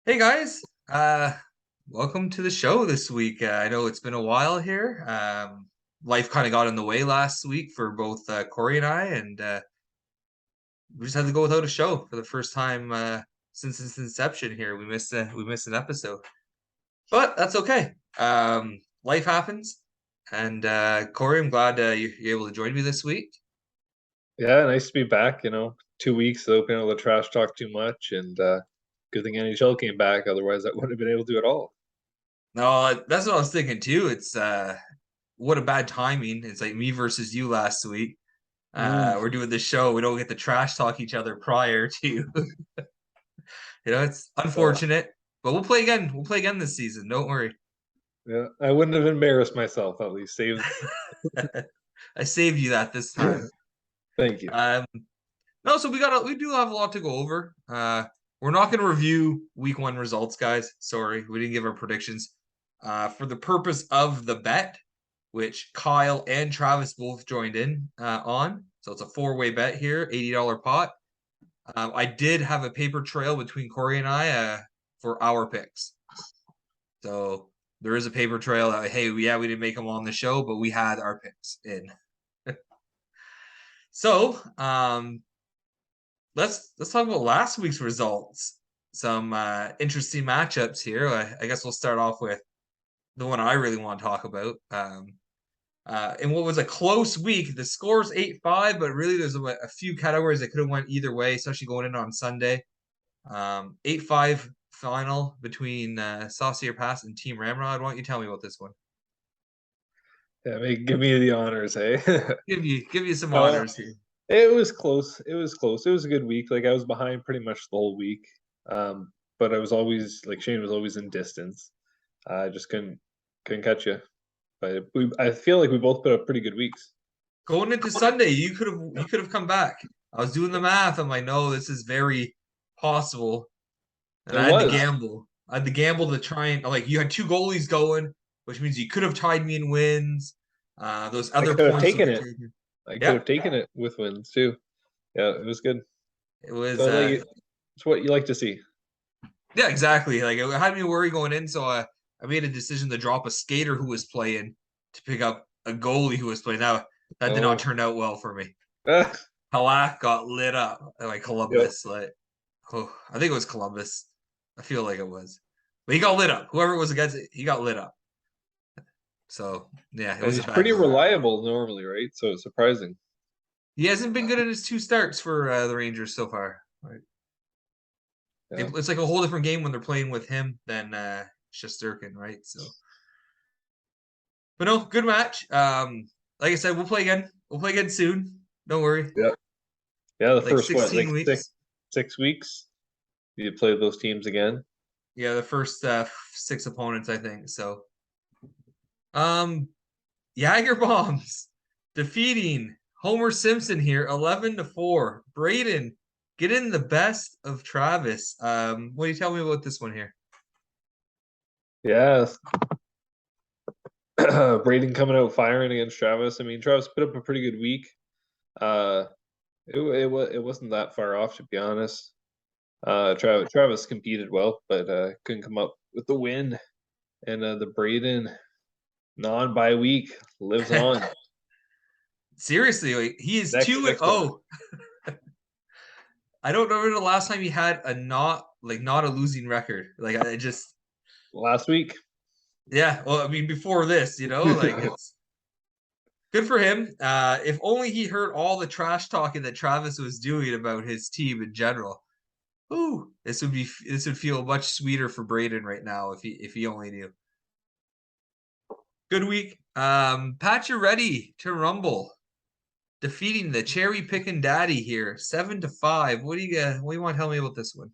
Hey guys, welcome to the show this week. I know it's been a while here. Life kind of got in the way last week for both Corey and I, and we just had to go without a show for the first time since its inception. Here, we missed an episode, but that's okay. Life happens, and Corey, I'm glad you're able to join me this week. Yeah, nice to be back. 2 weeks without being able to trash talk too much, and good thing NHL came back. Otherwise, I wouldn't have been able to do it all. No, that's what I was thinking too. It's what a bad timing. It's like me versus you last week. Mm, We're doing this show. We don't get to trash talk each other prior to, it's uh, unfortunate, but we'll play again. We'll play again this season. Don't worry. yeah, I wouldn't have embarrassed myself. At least saved. I saved you that this time. Thank you. Um, no, so we do have a lot to go over. We're not going to review week one results, guys. Sorry, we didn't give our predictions. For the purpose of the bet, which Kyle and Travis both joined in on. So it's a four-way bet here, $80 pot. I did have a paper trail between Corey and I for our picks. So there is a paper trail that, hey, yeah, we didn't make them on the show, but we had our picks in. So let's talk about last week's results. Some interesting matchups here. I guess we'll start off with the one I really want to talk about. In what was a close week, the score's 8-5, but really there's a few categories that could have went either way, especially going in on Sunday. 8-5 final between Saucier Pass and Team Ramrod. Why don't you tell me about this one? Yeah, give me the honors, hey. Give you some uh, honors here. it was close. It was close. It was a good week. Like I was behind pretty much the whole week, but I was always like Shane was always in distance. I just couldn't catch you. But I feel like we both put up pretty good weeks. Going into Sunday, you could have come back. I was doing the math. I'm like, no, this is very possible. And It I had to was. gamble. I had to gamble to try and like you had two goalies going, which means you could have tied me in wins. Those I other could have points you taken could it. have taken. I could Yeah, have taken it with wins too. Yeah, it was good. it was. So like it's what you like to see. Yeah, exactly. Like it had me worry going in, so I made a decision to drop a skater who was playing to pick up a goalie who was playing. Now that did not Oh, turn out well for me. ah, Halak got lit up like yep. Columbus. Like, oh, I think it was Columbus. I feel like it was, but he got lit up. Whoever was against it, he got lit up. So yeah, it And was a he's bad pretty game. reliable normally, right? So it's surprising. He hasn't been good in his two starts for the Rangers so far. Right? Yeah. It's like a whole different game when they're playing with him than Shesterkin, right? So, but no, good match. Like I said, we'll play again. We'll play again soon. Don't worry. Yeah. Yeah. The Like first what, like 16 six weeks. 6 weeks? You play those teams again. Yeah, the first six opponents, I think. So, um, Jagger bombs defeating Homer Simpson here, 11-4. Braden getting the best of Travis. What do you tell me about this one here? Yeah. Braden coming out firing against Travis. I mean, Travis put up a pretty good week. Uh, it wasn't that far off to be honest. Travis competed well, but couldn't come up with the win. And the Braden non-bye week lives on. Seriously, like, he is Next 2 and next one 0. I don't remember the last time he had a not a losing record. Like I just last week. yeah. Well, I mean before this, like it's good for him. If only he heard all the trash talking that Travis was doing about his team in general. Ooh, this would feel much sweeter for Braden right now if he only knew. Good week. Pat, you're ready to rumble, defeating the cherry picking daddy here, 7-5. What do you want to tell me about this one?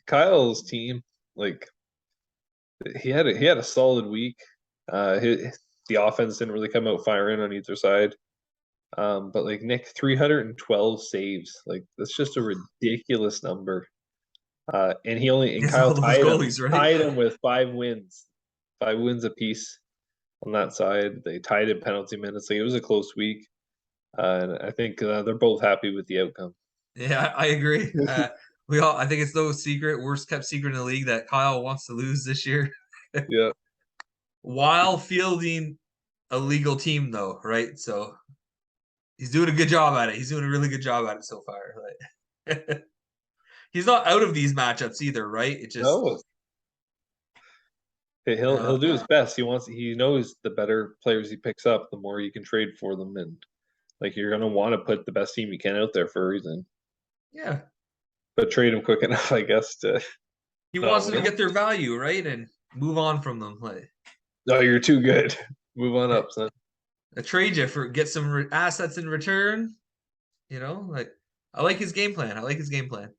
Kyle's team, like he had a solid week. The offense didn't really come out firing on either side. But like Nick, 312 saves. Like that's just a ridiculous number. And It's Kyle all those tied him goalies, right? tied him with 5 wins. 5 wins apiece on that side. They tied in penalty minutes. Like it was a close week. And I think they're both happy with the outcome. Yeah, I agree. I think it's no secret, worst kept secret in the league, that Kyle wants to lose this year Yeah. while fielding a legal team, though, right? So he's doing a good job at it. He's doing a really good job at it so far. Like, he's not out of these matchups either, right? It just No, he'll do his best. He knows the better players he picks up, the more you can trade for them, and like you're gonna want to put the best team you can out there for a reason. yeah, But trade him quick enough, I guess, to he not wants them to win. get their value, right, and move on from them. Like, No, you're too good. Move on up, son. I trade you for get some assets in return. Like I like his game plan. I like his game plan.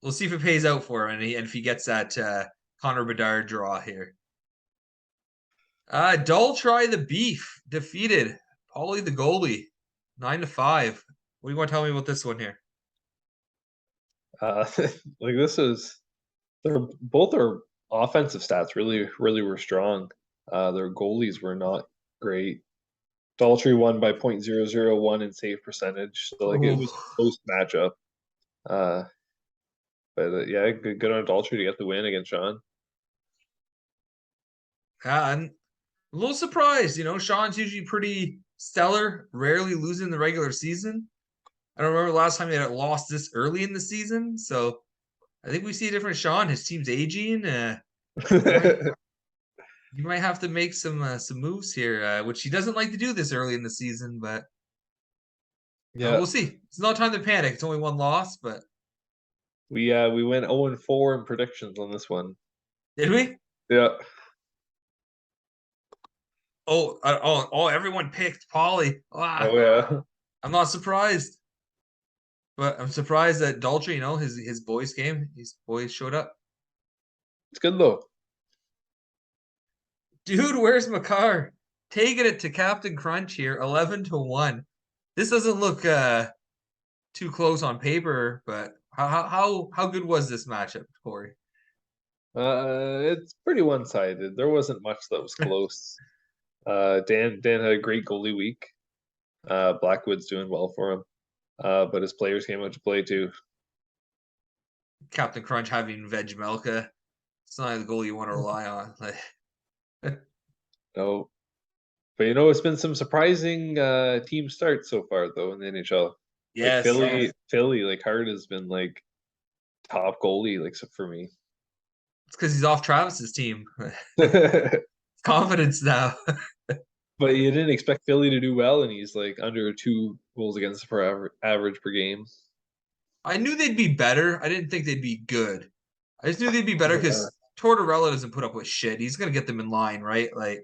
We'll see if it pays out for him and if he gets that Connor Bedard draw here. Dull try the beef defeated Paulie the goalie 9-5. What do you want to tell me about this one here? Like this is they're both our offensive stats really were strong. Their goalies were not great. Daltrey won by .001 in save percentage, so like it was Oh, a close matchup. Uh, but yeah, good on Daltrey to get the win against Sean. yeah, I'm a little surprised. Sean's usually pretty stellar, rarely losing the regular season. I don't remember the last time he had lost this early in the season, so I think we see a different Sean. His team's aging. He might he might have to make some moves here, which he doesn't like to do this early in the season. But Yeah, we'll see. It's not time to panic. It's only one loss, but we went 0-4 in predictions on this one. did we? Yeah. Oh! Everyone picked Polly. Oh yeah. I'm not surprised, but I'm surprised that Daltrey, his boys game, his boys showed up. It's good though. Dude, where's Makar? Taking it to Captain Crunch here, 11-1. This doesn't look too close on paper, but how good was this matchup, Corey? It's pretty one-sided. There wasn't much that was close. Dan had a great goalie week. Blackwood's doing well for him. But his players came out to play too. Captain Crunch having Veg Melka. It's not the goal you want to rely on. No. But it's been some surprising team starts so far though in the NHL. Like Yes, yes. Philly, like Hart has been like top goalie, like for me. It's because he's off Travis's team. But Confidence now. you didn't expect Philly to do well, and he's like under 2 goals against per average per game. I knew they'd be better. I didn't think they'd be good. I just knew they'd be better Yeah. because Tortorella doesn't put up with shit. He's gonna get them in line, right? Like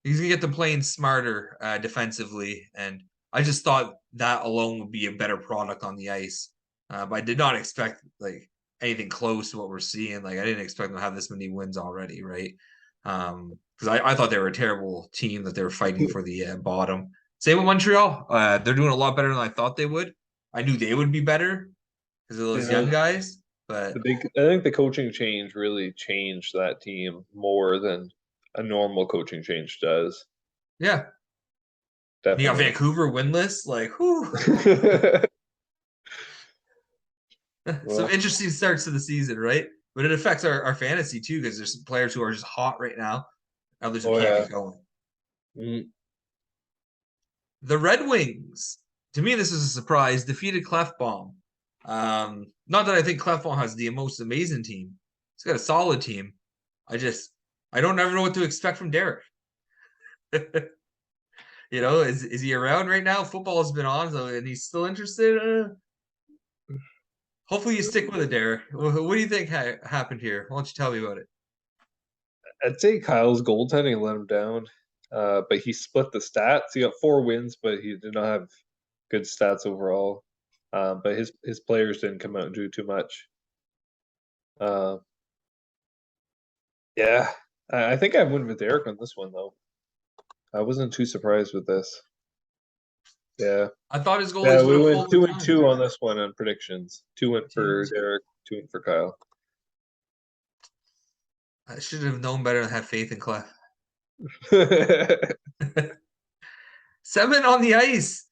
he's gonna get them playing smarter defensively, and I just thought that alone would be a better product on the ice. But I did not expect like anything close to what we're seeing. Like I didn't expect them to have this many wins already, right? Because I thought they were a terrible team that they were fighting for the bottom. Same with Montreal. They're doing a lot better than I thought they would. I knew they would be better because of those young guys, but I think the coaching change really changed that team more than a normal coaching change does. yeah. You got Definitely. Vancouver winless, like whew. Well, Some interesting starts to the season, right? But it affects our fantasy too, because there's some players who are just hot right now, others who oh can't yeah. get going. Mm, The Red Wings, to me, this is a surprise, defeated Clefbaum. Not that I think Clefbaum has the most amazing team. He's got a solid team. I don't ever know what to expect from Derek. Is he around right now? Football has been on, so and he's still interested. Hopefully you stick with it, Derek. What do you think happened here? Why don't you tell me about it? I'd say Kyle's goaltending let him down, but he split the stats. He got 4 wins, but he did not have good stats overall. But his players didn't come out and do too much. Yeah, I think I went with Derek on this one though. I wasn't too surprised with this. Yeah, I thought his yeah, goalies would we have went pulled the 2-2 time. on this one on predictions. 2 went for Derek, 2 went for Kyle. I should have known better and had faith in Clef. 7 on the ice.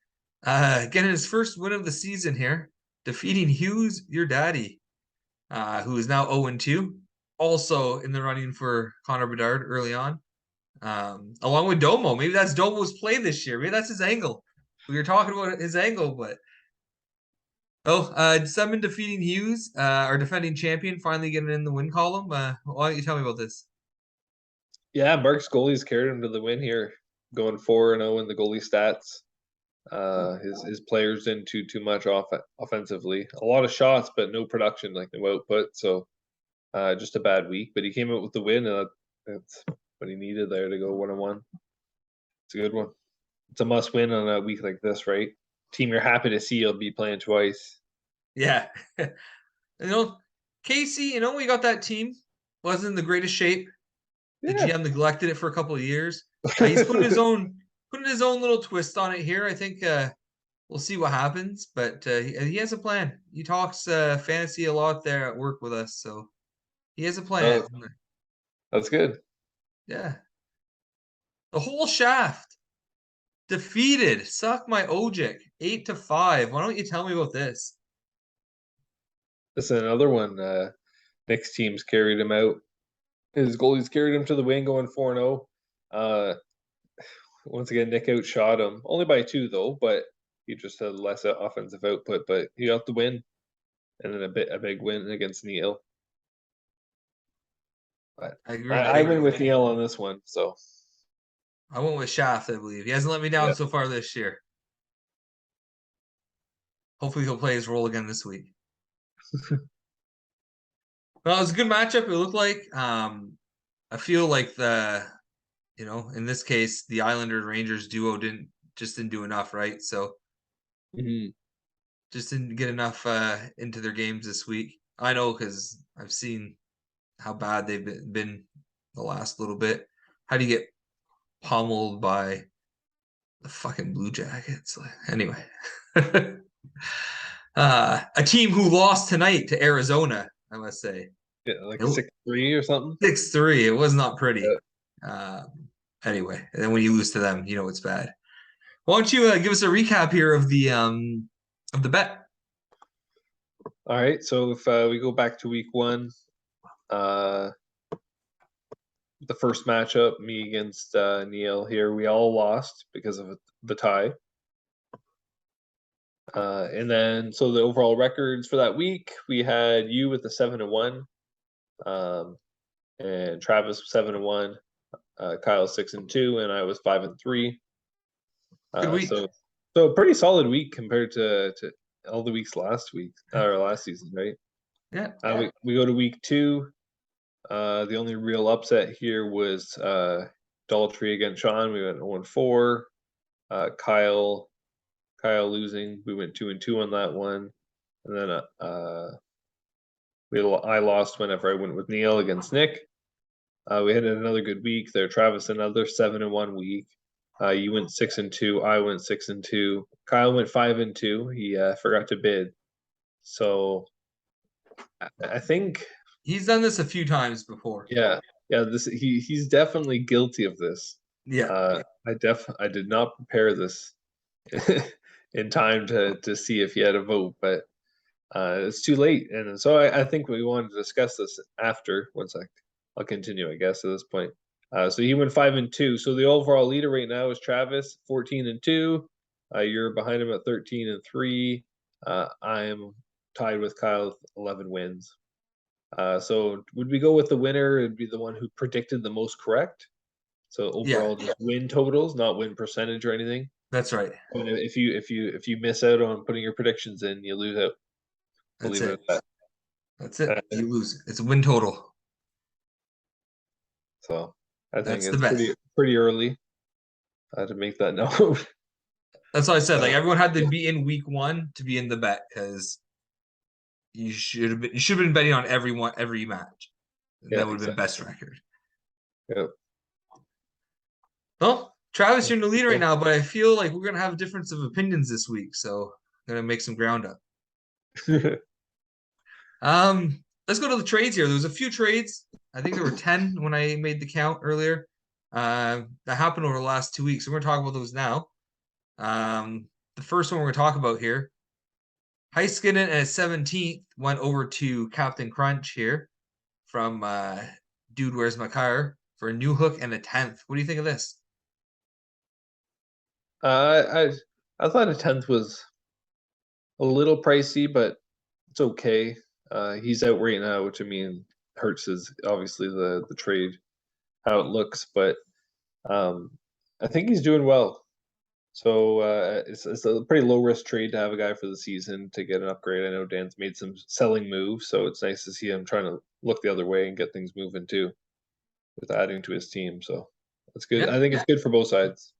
Getting his first win of the season here. Defeating Hughes, your daddy. who is now 0-2, also in the running for Connor Bedard early on, along with Domo. Maybe that's Domo's play this year. Maybe that's his angle. We were talking about his angle, but Seven defeating Hughes, our defending champion, finally getting in the win column. Why don't you tell me about this? Yeah, Mark's goalies carried him to the win here, going 4-0 in the goalie stats. His players didn't do too much offensively. A lot of shots, but no production, like no output. So just a bad week. But he came out with the win, and that's what he needed there to go 1-1. It's a good one. It's a must win on a week like this, right? Team you're happy to see you'll be playing twice. Yeah. Casey, we got that team. Wasn't in the greatest shape. The Yeah. GM neglected it for a couple of years. He's putting his own little twist on it here. I think we'll see what happens, but he has a plan. He talks fantasy a lot there at work with us, so he has a plan. Oh, that's good. Yeah. The whole shaft defeated. Suck my Ojic 8-5. Why don't you tell me about this? This is another one. Nick's teams carried him out. His goalies carried him to the win, going 4-0. Once again, Nick outshot him, only by 2 though, but he just had less offensive output. But he got the win, and then a big win against Neil. But I agree. I win with Neil on this one, so I went with Shaft, I believe. He hasn't let me down yeah. so far this year. Hopefully he'll play his role again this week. Well, it was a good matchup. It looked like I feel like in this case, the Islanders Rangers duo didn't do enough, right? So just didn't get enough into their games this week. I know because I've seen how bad they've been the last little bit. How do you get pummeled by the fucking Blue Jackets? Anyway, a team who lost tonight to Arizona, I must say. Yeah, like 6-3 or something. 6-3. It was not pretty. Anyway, and then when you lose to them, it's bad. Why don't you give us a recap here of the bet? All right, so if we go back to week 1, the first matchup, me against Neil here, we all lost because of the tie. And then, so the overall records for that week, we had you with the 7-1, and Travis 7-1, Kyle 6-2, and I was 5-3. Good week. So a pretty solid week compared to all the weeks last week or last season, right? Yeah. We go to week 2. The only real upset here was Daltrey against Sean. We went 0-4. Kyle losing. We went 2-2 on that one, and then I lost whenever I went with Neil against Nick. We had another good week there. Travis, another 7-1 week. You went 6-2. I went 6-2. Kyle went 5-2. He forgot to bid. So I think he's done this a few times before. Yeah. He's definitely guilty of this. Yeah. I did not prepare this in time to see if he had a vote, but it's too late, and so I think we wanted to discuss this after. I'll continue, I guess, at this point. So he went 5-2. So the overall leader right now is Travis, 14-2. You're behind him at 13-3. I am tied with Kyle with 11 wins. So would we go with the winner? It'd be the one who predicted the most correct. So overall, just win totals, not win percentage or anything. That's right. And if you miss out on putting your predictions in, you lose out. That's it. That's it. You lose. It's a win total. So I think it's pretty early to make that note. That's what I said. Like everyone had to be in week 1 to be in the bet because you should have been betting on every match. That would have been best record. Yep. Well, Travis, you're in the lead right now, but I feel like we're gonna have a difference of opinions this week, so I'm gonna make some ground up. Let's go to the trades here. There was a few trades. I think there were 10 when I made the count earlier. That happened over the last 2 weeks. So we're gonna talk about those now. The first one we're gonna talk about here Heiskanen at 17th went over to Captain Crunch here from Dude Where's My Car for a new hook and a 10th. What do you think of this? I I thought a 10th was a little pricey, but it's okay. He's out right now, which I mean hurts his obviously the trade how it looks, but um, I think he's doing well. So it's a pretty low risk trade to have a guy for the season to get an upgrade. I know Dan's made some selling moves, so it's nice to see him trying to look the other way and get things moving too with adding to his team. So that's good. Yeah, I think it's good for both sides.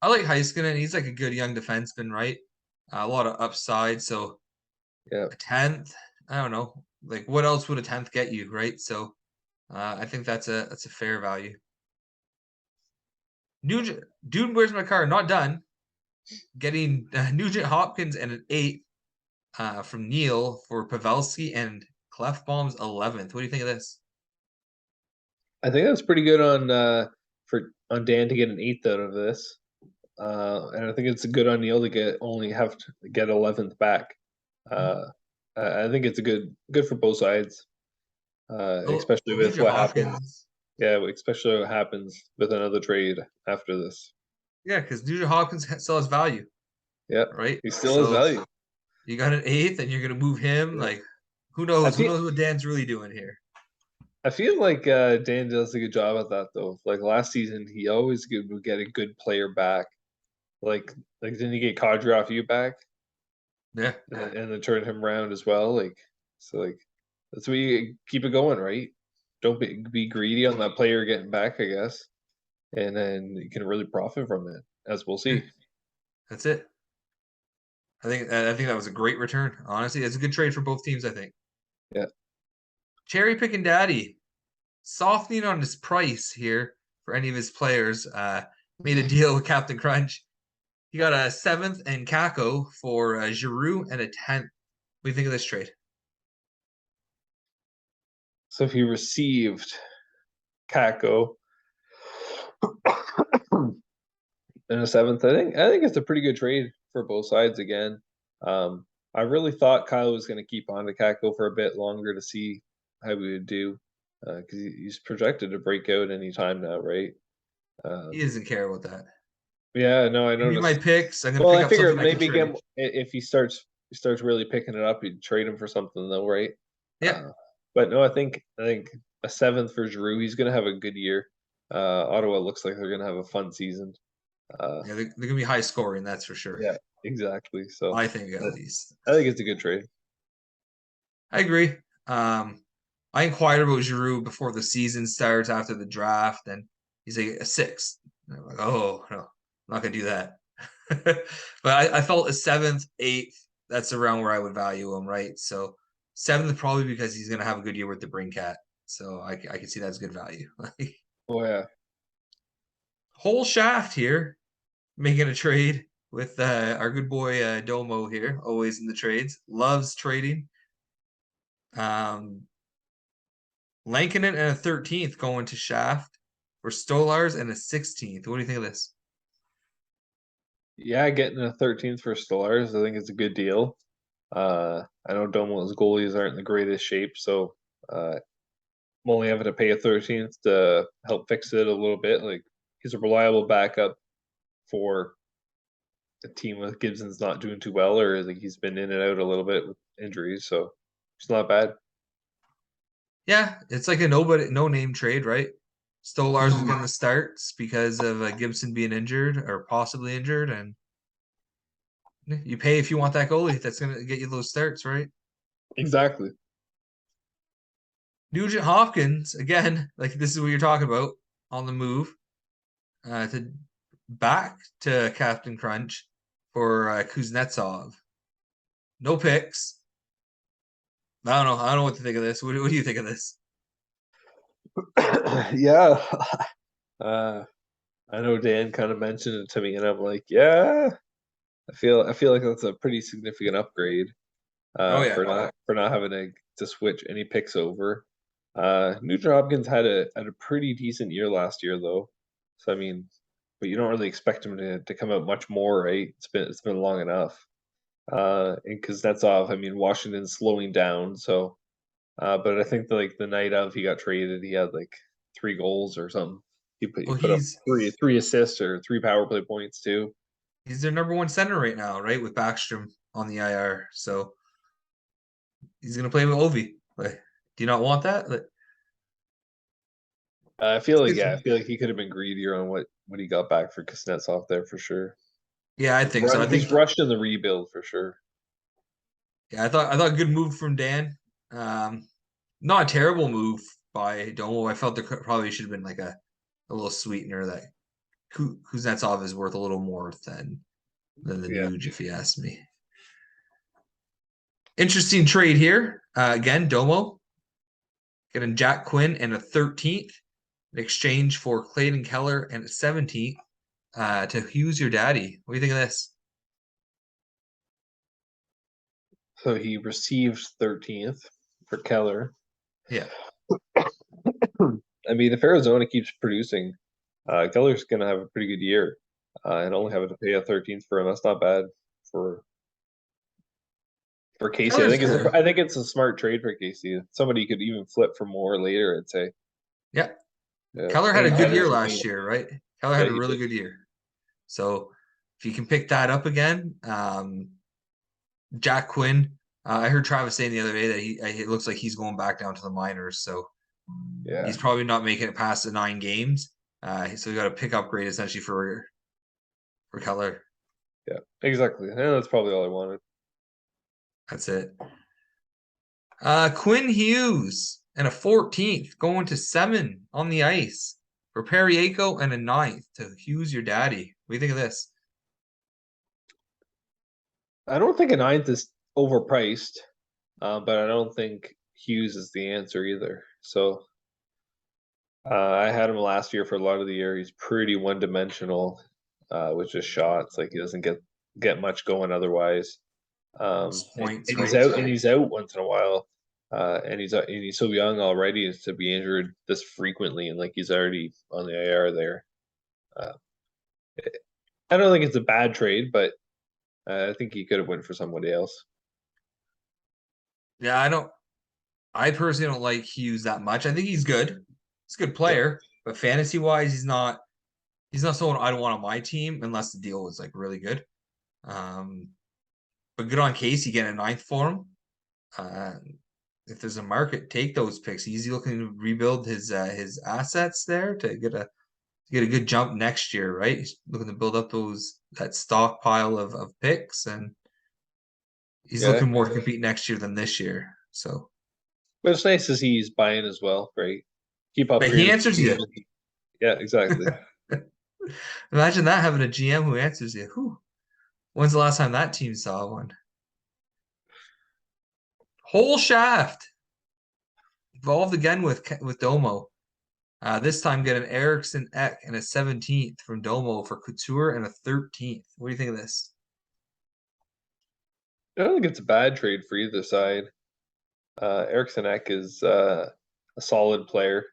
I like Heiskanen. He's like a good young defenseman, right? A lot of upside. So Yeah. a 10th, I don't know. Like what else would a 10th get you, right? So I think that's a fair value. Nugent, Dude, Where's My Car? Not done. Getting Nugent Hopkins and an 8th from Neil for Pavelski and Clefbaum's 11th. What do you think of this? I think that's pretty good on for on Dan to get an eighth out of this. And I think it's good on Neil to only have to get 11th back. Uh, I think it's a good for both sides, Oh, especially with Nugent what happens. Hopkins. Yeah, especially what happens with another trade after this. Yeah, because Nugent Hopkins still has value, Yeah, right? he still has So value. you got an 8th and you're gonna move him. Yeah. Like, who I knows? Who feel knows what Dan's really doing here? I feel like Dan does a good job at that though. Like last season, he always would get a good player back. Like didn't he get Kadri off you back Yeah, and then turn him around as well? Like that's what you keep it going, right? Don't be greedy on that player getting back, I guess, and then you can really profit from it, as we'll yeah, see. that's it. I think that was a great return. Honestly, it's a good trade for both teams. I think. Yeah. Cherry picking daddy, softening on his price here for any of his players. Made a deal with Captain Crunch. He got a 7th and Kako for Giroux and a 10th. What do you think of this trade? So if you received Kako in a seventh, I think it's a pretty good trade for both sides again. I really thought Kyle was going to keep on to Kako for a bit longer to see how we would do because he's projected to break out any time now, right? He Um, doesn't care about that. yeah, no, I Give me my noticed. picks. I'm gonna Well, pick I up something figured I can maybe trade. again if he starts really picking it up, you'd trade him for something though, right? Yeah, But no, I think a seventh for Giroux. He's going to have a good year. Ottawa looks like they're going to have a fun season. Uh, yeah, they're gonna be high scoring. That's for sure. yeah, exactly. So I think at I least. I think it's a good trade. I agree. I inquired about Giroux before the season starts after the draft, and he's like a 6th. And I'm like, oh no, I'm not gonna do that. But I felt a 7th, 8th. That's around where I would value him, right? So 7th probably because he's gonna have a good year with the Brinkat. So I can see that's good value. Oh yeah, Whole shaft here, making a trade with our good boy Domo here, always in the trades, loves trading. Um, Lankinen and a 13th going to Shaft for Stolars and a 16th. What do you think of this? yeah. Getting a 13th for Stellaris, I think it's a good deal. I know Domo's goalies aren't in the greatest shape, so I'm only having to pay a 13th to help fix it a little bit. Like he's a reliable backup for a team with Gibson's not doing too well, or like he's been in and out a little bit with injuries, so it's not bad. Yeah, it's like a nobody, no name trade, right? Stolars was getting the starts because of Gibson being injured or possibly injured, and you pay if you want that goalie. That's gonna get you those starts, right? Exactly. Nugent Hopkins again, like this is what you're talking about on the move to back to Captain Crunch for Kuznetsov. No picks. I don't know. I don't know what to think of this. What do you think of this? Yeah. Uh, I know Dan kind of mentioned it to me, and I'm like, yeah, I feel like that's a pretty significant upgrade Oh for yeah, not having to switch any picks over. Nugent Hopkins had a pretty decent year last year though, so I mean, but you don't really expect him to come out much more, right? It's been long enough. And Kuznetsov, I mean, Washington's slowing down, so but I think like the night of he got traded, he had like 3 goals or something. He Well, put up three assists or 3 power play points too. he's their number one center right now, right? With Backstrom on the IR. So he's gonna play with Ovi. Like, do you not want that? Like, I feel like I feel like he could have been greedier on what he got back for Kuznetsov there for sure. yeah, I think so. I He's think rushed in the rebuild for sure. yeah, I thought good move from Dan. Not a terrible move by Domo. I felt there probably should have been like a little sweetener that Kuznetsov is worth a little more than the Yeah. Nuge, if you ask me. Interesting trade here. Again, Domo getting Jack Quinn and a 13th in exchange for Clayton Keller and a 17th to Hughes Your Daddy. What do you think of this? So he received 13th for Keller. Yeah. I mean, if Arizona keeps producing, Keller's going to have a pretty good year, and only having to pay a 13th for him. That's not bad for Casey. Keller's good. I think it's a smart trade for Casey. Somebody could even flip for more later. I'd say. Yeah. Yeah, Keller had a and good year Keller's last year, right? Keller yeah, had a he really did. good year. So if you can pick that up again, Jack Quinn. I heard Travis saying the other day that it looks like he's going back down to the minors, so Yeah, he's probably not making it past the 9 games. So you got a pick upgrade essentially for Keller. yeah, exactly. And that's probably all I wanted. That's it. Quinn Hughes and a 14th going to 7 on the ice for Periaco and a 9th to Hughes Your Daddy. What do you think of this? I don't think a 9th is overpriced, but I don't think Hughes is the answer either. So I had him last year for a lot of the year. He's pretty one-dimensional with just shots. Like he doesn't get much going otherwise. Just points, And he's right? out and he's out once in a while. And he's so young already to be injured this frequently, and like he's already on the IR there. Uh, I don't think it's a bad trade, but I think he could have went for somebody else. Yeah, I personally don't like Hughes that much. I think he's good. He's a good Yeah, player, but fantasy wise, he's not someone I'd want on my team unless the deal was like really good. Um, but good on Casey getting a 9th for him. Uh, if there's a market, take those picks. He's looking to rebuild his assets there to get a good jump next year, right? He's looking to build up that stockpile of picks, and he's yeah. looking more to compete next year than this year. So, But it's nice to see he's buying as well, right? Keep up but here. he answers you. Yeah, exactly. Imagine that having a GM who answers you. Whew. When's the last time that team saw one? Whole shaft evolved again with Domo. This time get an Erickson Eck and a 17th from Domo for Couture and a 13th. What do you think of this? I don't think it's a bad trade for either side. Eriksson Ek is a solid player.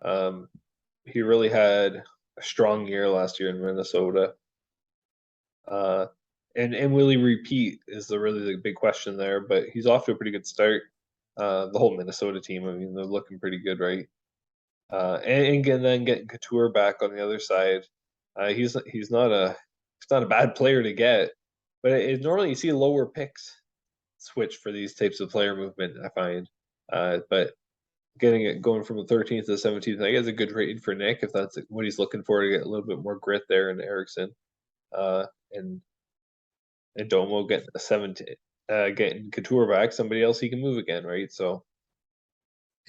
Um, he really had a strong year last year in Minnesota. Uh, and will he repeat is the big question there. But he's off to a pretty good start. The whole Minnesota team, I mean, they're looking pretty good, right? And then getting Couture back on the other side. He's not a bad player to get, but normally you see lower picks switch for these types of player movement. I find, but getting it going from the 13th to the 17th, I think is a good trade for Nick if that's what he's looking for to get a little bit more grit there in Erickson. Uh, and Domo getting a 17, getting Couture back, somebody else he can move again, right? So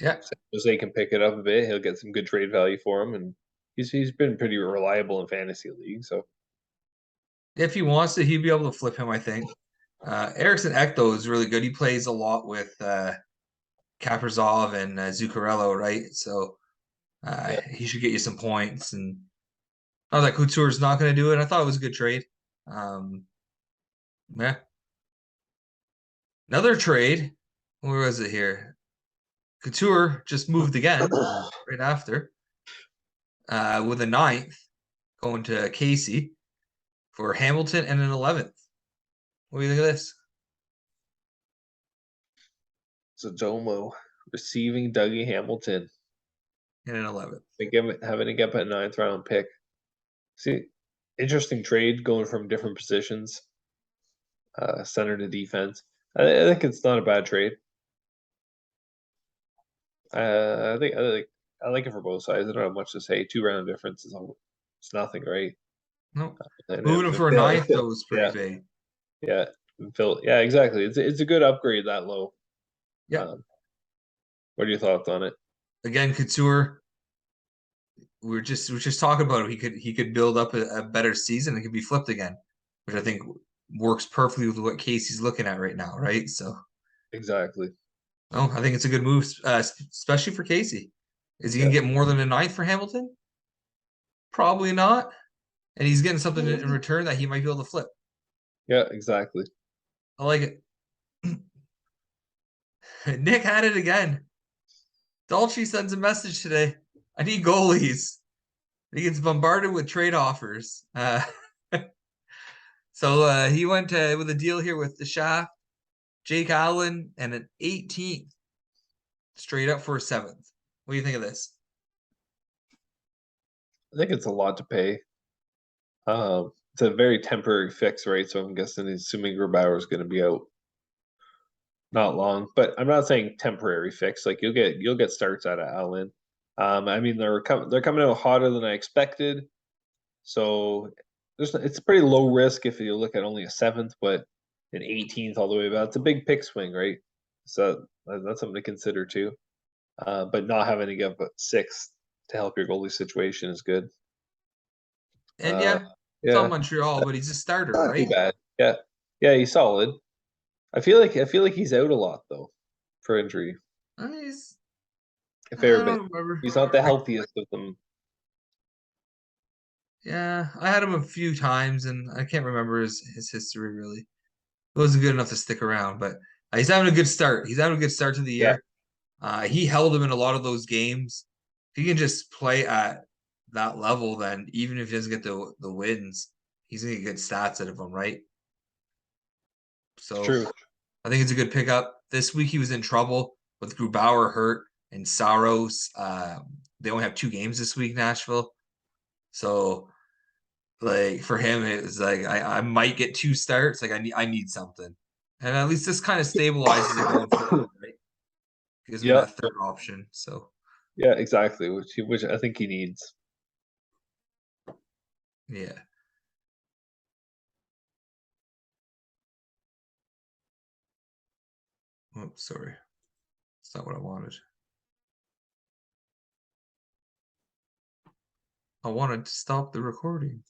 Yeah. Jose can pick it up a bit. He'll get some good trade value for him, and he's been pretty reliable in fantasy league. So If he wants to, he'd be able to flip him, I think. Erickson Ekto is really good. He plays a lot with Kaprizov and Zuccarello, right? So yeah, he should get you some points. And not that Couture's not going to do it. I thought it was a good trade. Um, yeah. Another trade. Where was it here? Couture just moved again right after with a 9th going to Casey for Hamilton and an 11th. What do you think of this? Zadomo receiving Dougie Hamilton. And an 11th. Having to get a 9th round pick. See, interesting trade going from different positions, center to defense. I think it's not a bad trade. I think I like it for both sides. I don't have much to say. 2 round difference is it's nothing, right? No. And Moving him for a 9th, though, was pretty yeah, big. yeah, Phil. Yeah, exactly. It's a good upgrade that low. Yeah. What are your thoughts on it? Again, Couture. We're just talking about him. He could build up a better season and could be flipped again, which I think works perfectly with what Casey's looking at right now, right? So Exactly. oh, I think it's a good move, especially for Casey. Is he gonna get more than a 9th for Hamilton? Probably not. And he's getting something in return that he might be able to flip. Yeah, exactly. I like it. Nick had it again. Dolce sends a message today. I need goalies. He gets bombarded with trade offers. So he went with a deal here with the Shaft, Jake Allen, and an 18th straight up for a 7th. What do you think of this? I think it's a lot to pay. It's a very temporary fix, right? So I'm guessing, assuming Grubauer is going to be out not long, but I'm not saying temporary fix. Like you'll get starts out of Allen. I mean they're coming out hotter than I expected, so it's a pretty low risk if you look at only a 7th, but an 18th all the way back. It's a big pick swing, right? So that's something to consider too. But not having to give a 6th to help your goalie situation is good. And Uh, yeah, it's on yeah, Montreal, but he's a starter, not too right? bad. Yeah, yeah, he's solid. I feel like he's out a lot though for injury. He's, A I fair bit. don't remember. He's not the healthiest of them. Yeah, I had him a few times, and I can't remember his history really. It wasn't good enough to stick around, but he's having a good start. He's having a good start to the Yeah, year. He held him in a lot of those games. If he can just play at that level, then even if he doesn't get the wins, he's gonna get good stats out of them, right? it's So true. I think it's a good pickup. This week he was in trouble with Grubauer hurt and Saros. They only have 2 games this week, Nashville. So like for him, it was like I might get 2 starts. Like I need something. And at least this kind of stabilizes it going forward, right? Gives him Yeah, that third option. So yeah, exactly. Which I think he needs. yeah. Oh, sorry. That's not what I wanted. I wanted to stop the recording.